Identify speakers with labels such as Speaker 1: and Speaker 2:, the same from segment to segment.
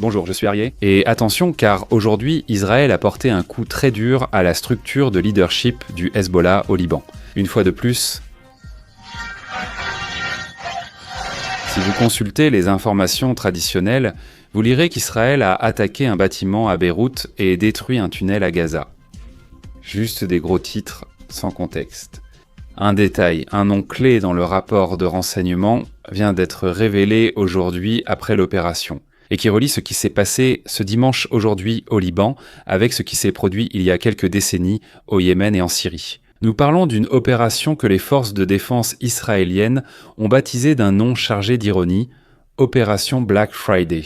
Speaker 1: Bonjour, je suis Arié. Et attention, car aujourd'hui, Israël a porté un coup très dur à la structure de leadership du Hezbollah au Liban. Une fois de plus, si vous consultez les informations traditionnelles, vous lirez qu'Israël a attaqué un bâtiment à Beyrouth et détruit un tunnel à Gaza. Juste des gros titres, sans contexte. Un détail, un nom clé dans le rapport de renseignement vient d'être révélé aujourd'hui après l'opération, et qui relie ce qui s'est passé ce dimanche aujourd'hui au Liban avec ce qui s'est produit il y a quelques décennies au Yémen et en Syrie. Nous parlons d'une opération que les forces de défense israéliennes ont baptisée d'un nom chargé d'ironie, Opération Black Friday.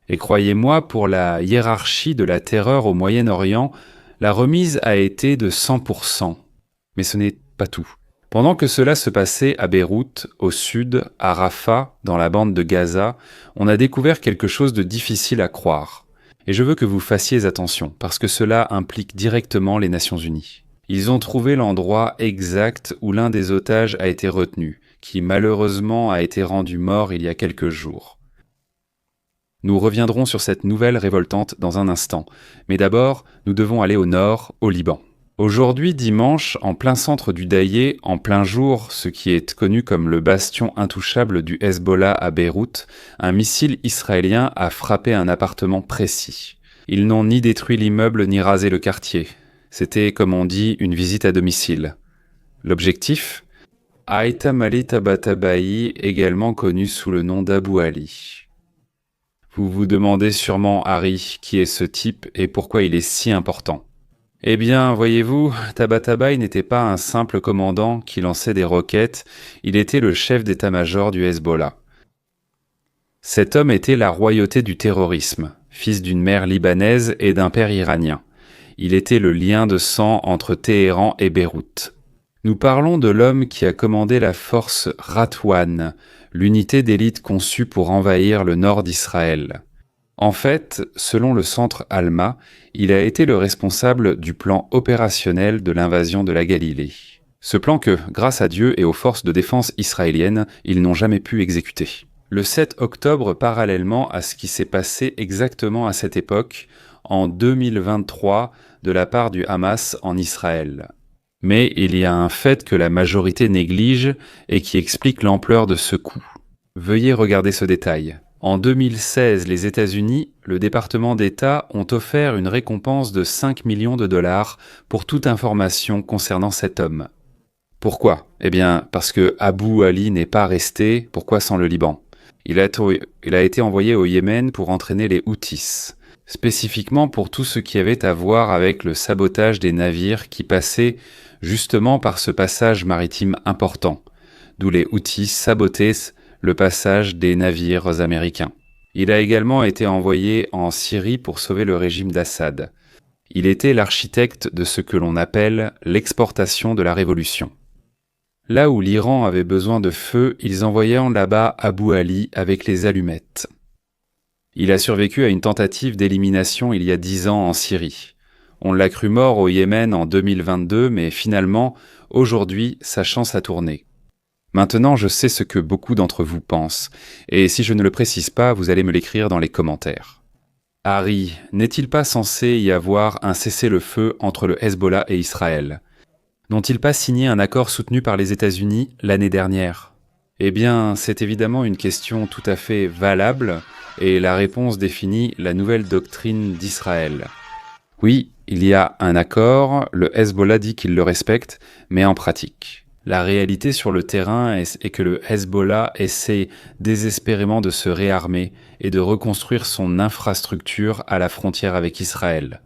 Speaker 1: Et croyez-moi, pour la hiérarchie de la terreur au Moyen-Orient, la remise a été de 100%. Mais ce n'est pas tout. Pendant que cela se passait à Beyrouth, au sud, à Rafah, dans la bande de Gaza, on a découvert quelque chose de difficile à croire. Et je veux que vous fassiez attention, parce que cela implique directement les Nations Unies. Ils ont trouvé l'endroit exact où l'un des otages a été retenu, qui malheureusement a été rendu mort il y a quelques jours. Nous reviendrons sur cette nouvelle révoltante dans un instant, mais d'abord, nous devons aller au nord, au Liban. Aujourd'hui, dimanche, en plein centre du Dahieh, en plein jour, ce qui est connu comme le bastion intouchable du Hezbollah à Beyrouth, un missile israélien a frappé un appartement précis. Ils n'ont ni détruit l'immeuble ni rasé le quartier. C'était, comme on dit, une visite à domicile. L'objectif ? Aitam Ali Tabatabai, également connu sous le nom d'Abou Ali. Vous vous demandez sûrement, Harry, qui est ce type et pourquoi il est si important. Eh bien, voyez-vous, Tabatabai n'était pas un simple commandant qui lançait des roquettes, il était le chef d'état-major du Hezbollah. Cet homme était la royauté du terrorisme, fils d'une mère libanaise et d'un père iranien. Il était le lien de sang entre Téhéran et Beyrouth. Nous parlons de l'homme qui a commandé la force Ratwan, l'unité d'élite conçue pour envahir le nord d'Israël. En fait, selon le centre Alma, il a été le responsable du plan opérationnel de l'invasion de la Galilée. Ce plan que, grâce à Dieu et aux forces de défense israéliennes, ils n'ont jamais pu exécuter. Le 7 octobre, parallèlement à ce qui s'est passé exactement à cette époque, en 2023, de la part du Hamas en Israël. Mais il y a un fait que la majorité néglige et qui explique l'ampleur de ce coup. Veuillez regarder ce détail. En 2016, les États-Unis, le département d'État, ont offert une récompense de 5 millions de dollars pour toute information concernant cet homme. Pourquoi ? Eh bien, parce que Abou Ali n'est pas resté, pourquoi sans le Liban ? Il a été envoyé au Yémen pour entraîner les Houthis, spécifiquement pour tout ce qui avait à voir avec le sabotage des navires qui passaient justement par ce passage maritime important, d'où les Houthis sabotaient le passage des navires américains. Il a également été envoyé en Syrie pour sauver le régime d'Assad. Il était l'architecte de ce que l'on appelle l'exportation de la révolution. Là où l'Iran avait besoin de feu, ils envoyaient là-bas Abou Ali avec les allumettes. Il a survécu à une tentative d'élimination il y a 10 ans en Syrie. On l'a cru mort au Yémen en 2022, mais finalement, aujourd'hui, sa chance a tourné. Maintenant, je sais ce que beaucoup d'entre vous pensent, et si je ne le précise pas, vous allez me l'écrire dans les commentaires. Harry, n'est-il pas censé y avoir un cessez-le-feu entre le Hezbollah et Israël ? N'ont-ils pas signé un accord soutenu par les États-Unis l'année dernière ? Eh bien, c'est évidemment une question tout à fait valable, et la réponse définit la nouvelle doctrine d'Israël. Oui, il y a un accord, le Hezbollah dit qu'il le respecte, mais en pratique. La réalité sur le terrain est que le Hezbollah essaie désespérément de se réarmer et de reconstruire son infrastructure à la frontière avec Israël.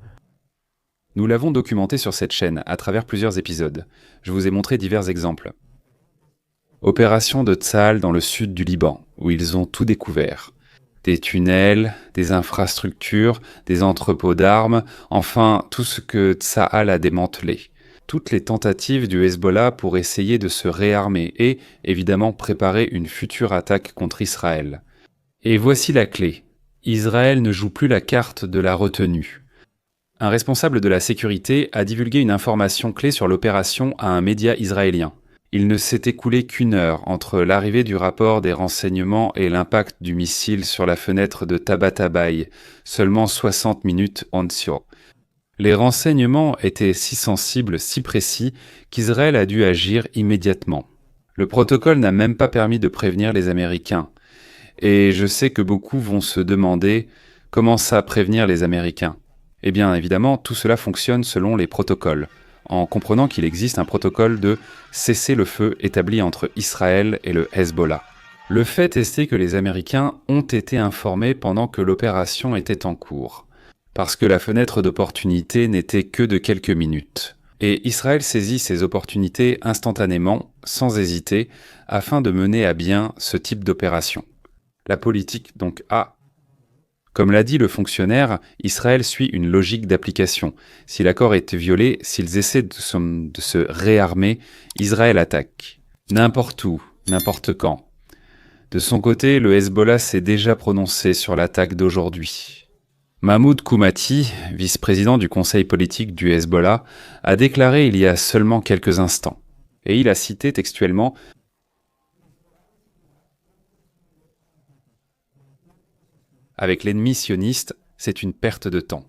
Speaker 1: Nous l'avons documenté sur cette chaîne à travers plusieurs épisodes. Je vous ai montré divers exemples. Opération de Tsahal dans le sud du Liban, où ils ont tout découvert. Des tunnels, des infrastructures, des entrepôts d'armes, enfin tout ce que Tsahal a démantelé. Toutes les tentatives du Hezbollah pour essayer de se réarmer et, évidemment, préparer une future attaque contre Israël. Et voici la clé. Israël ne joue plus la carte de la retenue. Un responsable de la sécurité a divulgué une information clé sur l'opération à un média israélien. Il ne s'est écoulé qu'1 heure entre l'arrivée du rapport des renseignements et l'impact du missile sur la fenêtre de Tabatabai, seulement 60 minutes oncio. Les renseignements étaient si sensibles, si précis, qu'Israël a dû agir immédiatement. Le protocole n'a même pas permis de prévenir les Américains. Et je sais que beaucoup vont se demander comment ça prévenir les Américains. Eh bien, évidemment, tout cela fonctionne selon les protocoles, en comprenant qu'il existe un protocole de cessez-le-feu établi entre Israël et le Hezbollah. Le fait est que les Américains ont été informés pendant que l'opération était en cours, parce que la fenêtre d'opportunité n'était que de quelques minutes. Et Israël saisit ces opportunités instantanément, sans hésiter, afin de mener à bien ce type d'opération. La politique donc a. Comme l'a dit le fonctionnaire, Israël suit une logique d'application. Si l'accord est violé, s'ils essaient de se réarmer, Israël attaque. N'importe où, n'importe quand. De son côté, le Hezbollah s'est déjà prononcé sur l'attaque d'aujourd'hui. Mahmoud Koumati, vice-président du conseil politique du Hezbollah, a déclaré il y a seulement quelques instants. Et il a cité textuellement « Avec l'ennemi sioniste, c'est une perte de temps.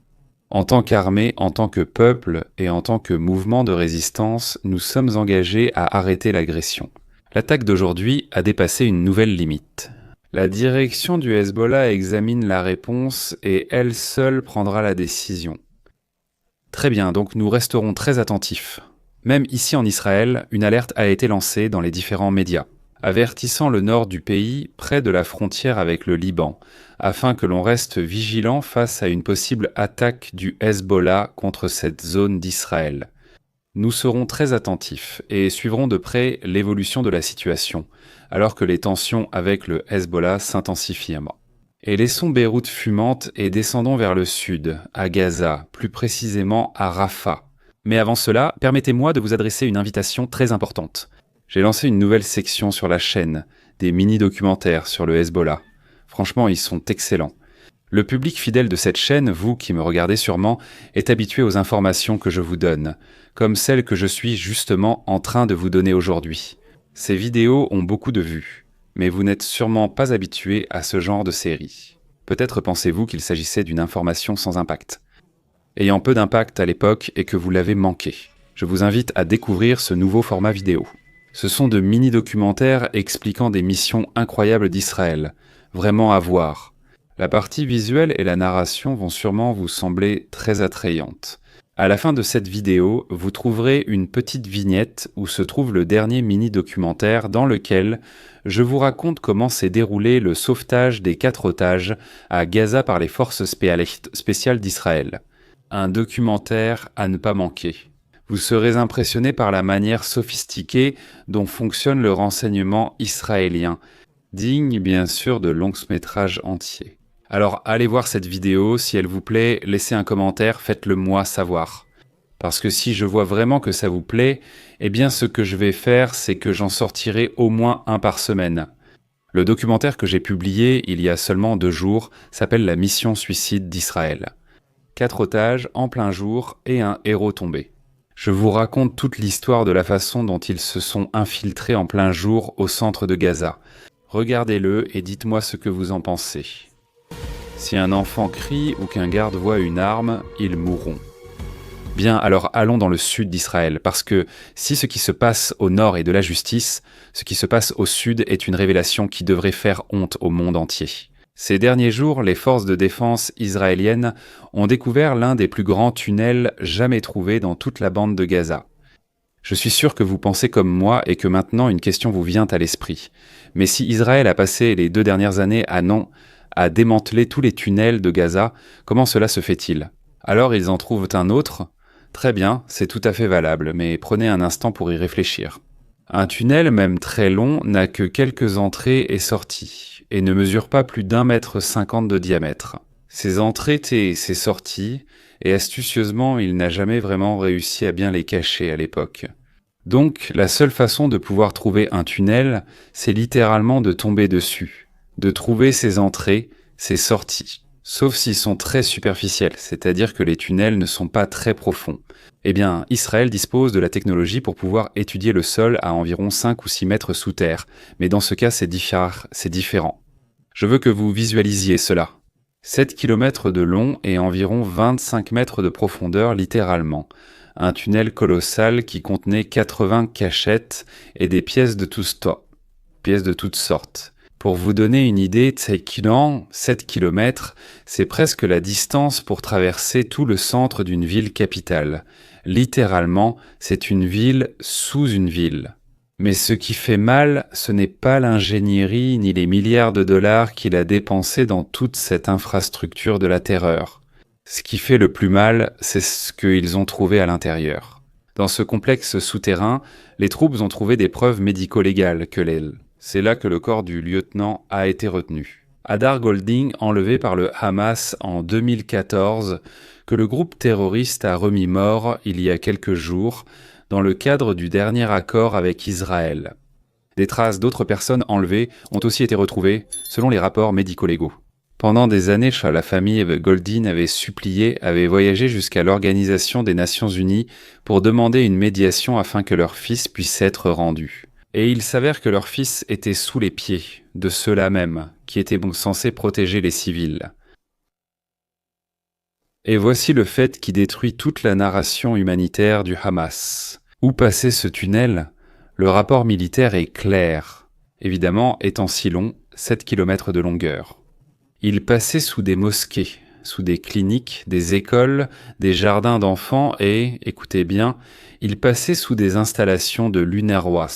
Speaker 1: En tant qu'armée, en tant que peuple et en tant que mouvement de résistance, nous sommes engagés à arrêter l'agression. L'attaque d'aujourd'hui a dépassé une nouvelle limite. La direction du Hezbollah examine la réponse et elle seule prendra la décision. Très bien, donc nous resterons très attentifs. Même ici en Israël, une alerte a été lancée dans les différents médias, avertissant le nord du pays, près de la frontière avec le Liban, afin que l'on reste vigilant face à une possible attaque du Hezbollah contre cette zone d'Israël. Nous serons très attentifs et suivrons de près l'évolution de la situation, alors que les tensions avec le Hezbollah s'intensifient. Et laissons Beyrouth fumante et descendons vers le sud, à Gaza, plus précisément à Rafah. Mais avant cela, permettez-moi de vous adresser une invitation très importante. J'ai lancé une nouvelle section sur la chaîne, des mini-documentaires sur le Hezbollah. Franchement, ils sont excellents. Le public fidèle de cette chaîne, vous qui me regardez sûrement, est habitué aux informations que je vous donne, comme celles que je suis justement en train de vous donner aujourd'hui. Ces vidéos ont beaucoup de vues, mais vous n'êtes sûrement pas habitué à ce genre de série. Peut-être pensez-vous qu'il s'agissait d'une information sans impact. Ayant peu d'impact à l'époque et que vous l'avez manqué, je vous invite à découvrir ce nouveau format vidéo. Ce sont de mini-documentaires expliquant des missions incroyables d'Israël, vraiment à voir. La partie visuelle et la narration vont sûrement vous sembler très attrayantes. À la fin de cette vidéo, vous trouverez une petite vignette où se trouve le dernier mini-documentaire dans lequel je vous raconte comment s'est déroulé le sauvetage des 4 otages à Gaza par les forces spéciales d'Israël. Un documentaire à ne pas manquer. Vous serez impressionné par la manière sophistiquée dont fonctionne le renseignement israélien, digne bien sûr de longs métrages entiers. Alors allez voir cette vidéo, si elle vous plaît, laissez un commentaire, faites-le moi savoir. Parce que si je vois vraiment que ça vous plaît, eh bien ce que je vais faire, c'est que j'en sortirai au moins un par semaine. Le documentaire que j'ai publié il y a seulement 2 jours s'appelle La mission suicide d'Israël. 4 otages en plein jour et un héros tombé. Je vous raconte toute l'histoire de la façon dont ils se sont infiltrés en plein jour au centre de Gaza. Regardez-le et dites-moi ce que vous en pensez. Si un enfant crie ou qu'un garde voit une arme, ils mourront. Bien, alors allons dans le sud d'Israël, parce que si ce qui se passe au nord est de la justice, ce qui se passe au sud est une révélation qui devrait faire honte au monde entier. Ces derniers jours, les forces de défense israéliennes ont découvert l'un des plus grands tunnels jamais trouvés dans toute la bande de Gaza. Je suis sûr que vous pensez comme moi et que maintenant une question vous vient à l'esprit. Mais si Israël a passé les 2 dernières années à démanteler tous les tunnels de Gaza, comment cela se fait-il? Alors ils en trouvent un autre? Très bien, c'est tout à fait valable, mais prenez un instant pour y réfléchir. Un tunnel, même très long, n'a que quelques entrées et sorties, et ne mesure pas plus d'1,50 m de diamètre. Ces entrées et ces sorties, et astucieusement, il n'a jamais vraiment réussi à bien les cacher à l'époque. Donc, la seule façon de pouvoir trouver un tunnel, c'est littéralement de tomber dessus, de trouver ses entrées, ses sorties. Sauf s'ils sont très superficiels, c'est-à-dire que les tunnels ne sont pas très profonds. Eh bien, Israël dispose de la technologie pour pouvoir étudier le sol à environ 5 ou 6 mètres sous terre, mais dans ce cas c'est différent. Je veux que vous visualisiez cela. 7 km de long et environ 25 mètres de profondeur littéralement. Un tunnel colossal qui contenait 80 cachettes et des pièces de toutes sortes. Pour vous donner une idée, Tsekilan, 7 km, c'est presque la distance pour traverser tout le centre d'une ville capitale. Littéralement, c'est une ville sous une ville. Mais ce qui fait mal, ce n'est pas l'ingénierie ni les milliards de dollars qu'il a dépensés dans toute cette infrastructure de la terreur. Ce qui fait le plus mal, c'est ce qu'ils ont trouvé à l'intérieur. Dans ce complexe souterrain, les troupes ont trouvé des preuves médico-légales C'est là que le corps du lieutenant a été retenu. Hadar Golding, enlevé par le Hamas en 2014, que le groupe terroriste a remis mort il y a quelques jours, dans le cadre du dernier accord avec Israël. Des traces d'autres personnes enlevées ont aussi été retrouvées, selon les rapports médico-légaux. Pendant des années, la famille Goldin avait voyagé jusqu'à l'Organisation des Nations Unies pour demander une médiation afin que leur fils puisse être rendu. Et il s'avère que leur fils était sous les pieds de ceux-là même, qui étaient censés protéger les civils. Et voici le fait qui détruit toute la narration humanitaire du Hamas. Où passait ce tunnel ? Le rapport militaire est clair, évidemment étant si long, 7 km de longueur. Il passait sous des mosquées, sous des cliniques, des écoles, des jardins d'enfants et, écoutez bien, il passait sous des installations de l'UNRWA,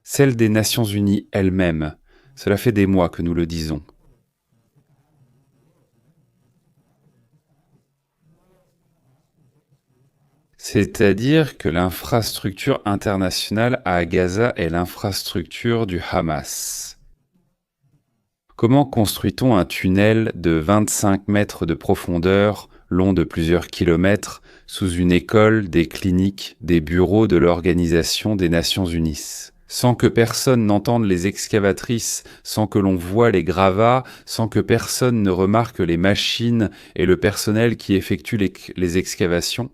Speaker 1: celles des Nations Unies elles-mêmes. Cela fait des mois que nous le disons. C'est-à-dire que l'infrastructure internationale à Gaza est l'infrastructure du Hamas. Comment construit-on un tunnel de 25 mètres de profondeur, long de plusieurs kilomètres, sous une école, des cliniques, des bureaux de l'Organisation des Nations Unies ? Sans que personne n'entende les excavatrices, sans que l'on voie les gravats, sans que personne ne remarque les machines et le personnel qui effectue les excavations ?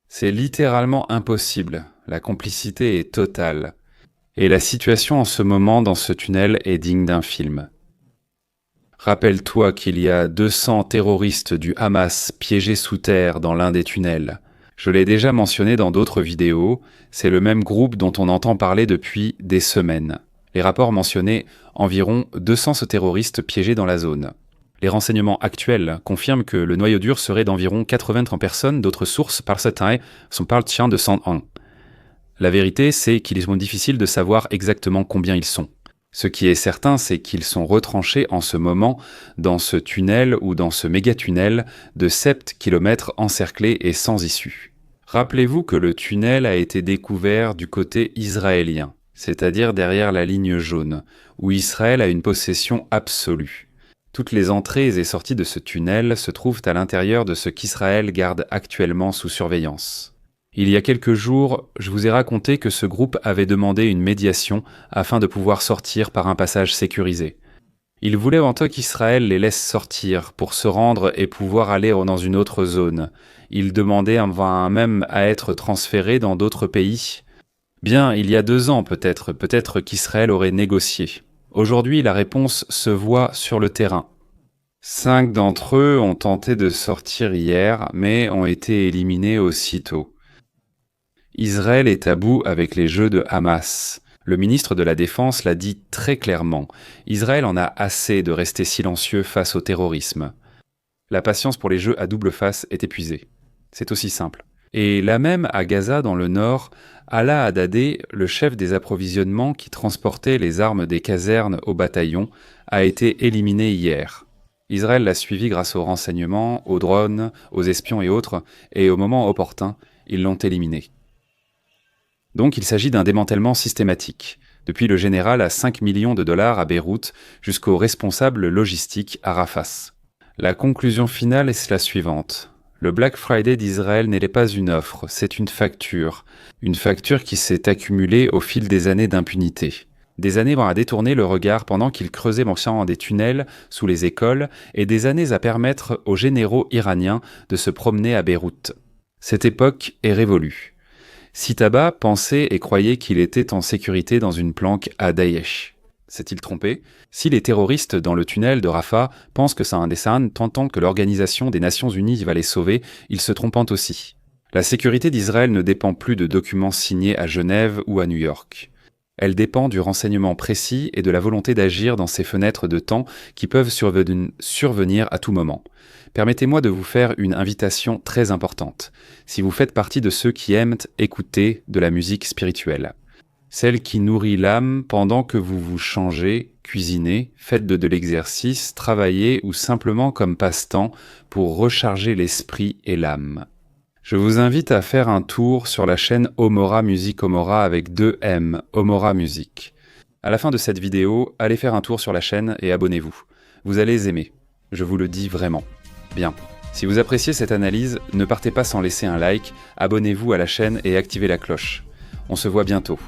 Speaker 1: C'est littéralement impossible, la complicité est totale. Et la situation en ce moment dans ce tunnel est digne d'un film. Rappelle-toi qu'il y a 200 terroristes du Hamas piégés sous terre dans l'un des tunnels. Je l'ai déjà mentionné dans d'autres vidéos, c'est le même groupe dont on entend parler depuis des semaines. Les rapports mentionnaient environ 200 terroristes piégés dans la zone. Les renseignements actuels confirment que le noyau dur serait d'environ 80 personnes, d'autres sources parlent de 101. La vérité, c'est qu'il est difficile de savoir exactement combien ils sont. Ce qui est certain, c'est qu'ils sont retranchés en ce moment dans ce tunnel ou dans ce méga-tunnel de 7 km encerclé et sans issue. Rappelez-vous que le tunnel a été découvert du côté israélien, c'est-à-dire derrière la ligne jaune, où Israël a une possession absolue. Toutes les entrées et sorties de ce tunnel se trouvent à l'intérieur de ce qu'Israël garde actuellement sous surveillance. Il y a quelques jours, je vous ai raconté que ce groupe avait demandé une médiation afin de pouvoir sortir par un passage sécurisé. Ils voulaient en tant qu'Israël les laisse sortir pour se rendre et pouvoir aller dans une autre zone. Ils demandaient même à être transférés dans d'autres pays. Bien, il y a 2 ans peut-être qu'Israël aurait négocié. Aujourd'hui, la réponse se voit sur le terrain. 5 d'entre eux ont tenté de sortir hier, mais ont été éliminés aussitôt. Israël est à bout avec les jeux de Hamas. Le ministre de la Défense l'a dit très clairement. Israël en a assez de rester silencieux face au terrorisme. La patience pour les jeux à double face est épuisée. C'est aussi simple. Et là même, à Gaza, dans le nord, Alaa Haddadeh, le chef des approvisionnements qui transportait les armes des casernes au bataillon, a été éliminé hier. Israël l'a suivi grâce aux renseignements, aux drones, aux espions et autres, et au moment opportun, ils l'ont éliminé. Donc il s'agit d'un démantèlement systématique, depuis le général à 5 millions de dollars à Beyrouth jusqu'au responsable logistique à Rafah. La conclusion finale est la suivante. Le Black Friday d'Israël n'est pas une offre, c'est une facture qui s'est accumulée au fil des années d'impunité. Des années à détourner le regard pendant qu'ils creusaient marchant des tunnels sous les écoles et des années à permettre aux généraux iraniens de se promener à Beyrouth. Cette époque est révolue. Sitaba pensait et croyait qu'il était en sécurité dans une planque à Daesh. S'est-il trompé? Si les terroristes dans le tunnel de Rafah pensent que c'est un dessin tentant que l'Organisation des Nations Unies va les sauver, ils se trompent aussi. La sécurité d'Israël ne dépend plus de documents signés à Genève ou à New York. Elle dépend du renseignement précis et de la volonté d'agir dans ces fenêtres de temps qui peuvent survenir à tout moment. Permettez-moi de vous faire une invitation très importante, si vous faites partie de ceux qui aiment écouter de la musique spirituelle. Celle qui nourrit l'âme pendant que vous vous changez, cuisinez, faites de l'exercice, travaillez ou simplement comme passe-temps pour recharger l'esprit et l'âme. Je vous invite à faire un tour sur la chaîne Omora Music Omora avec 2 M, Omora Music. À la fin de cette vidéo, allez faire un tour sur la chaîne et abonnez-vous. Vous allez aimer, je vous le dis vraiment. Bien. Si vous appréciez cette analyse, ne partez pas sans laisser un like, abonnez-vous à la chaîne et activez la cloche. On se voit bientôt.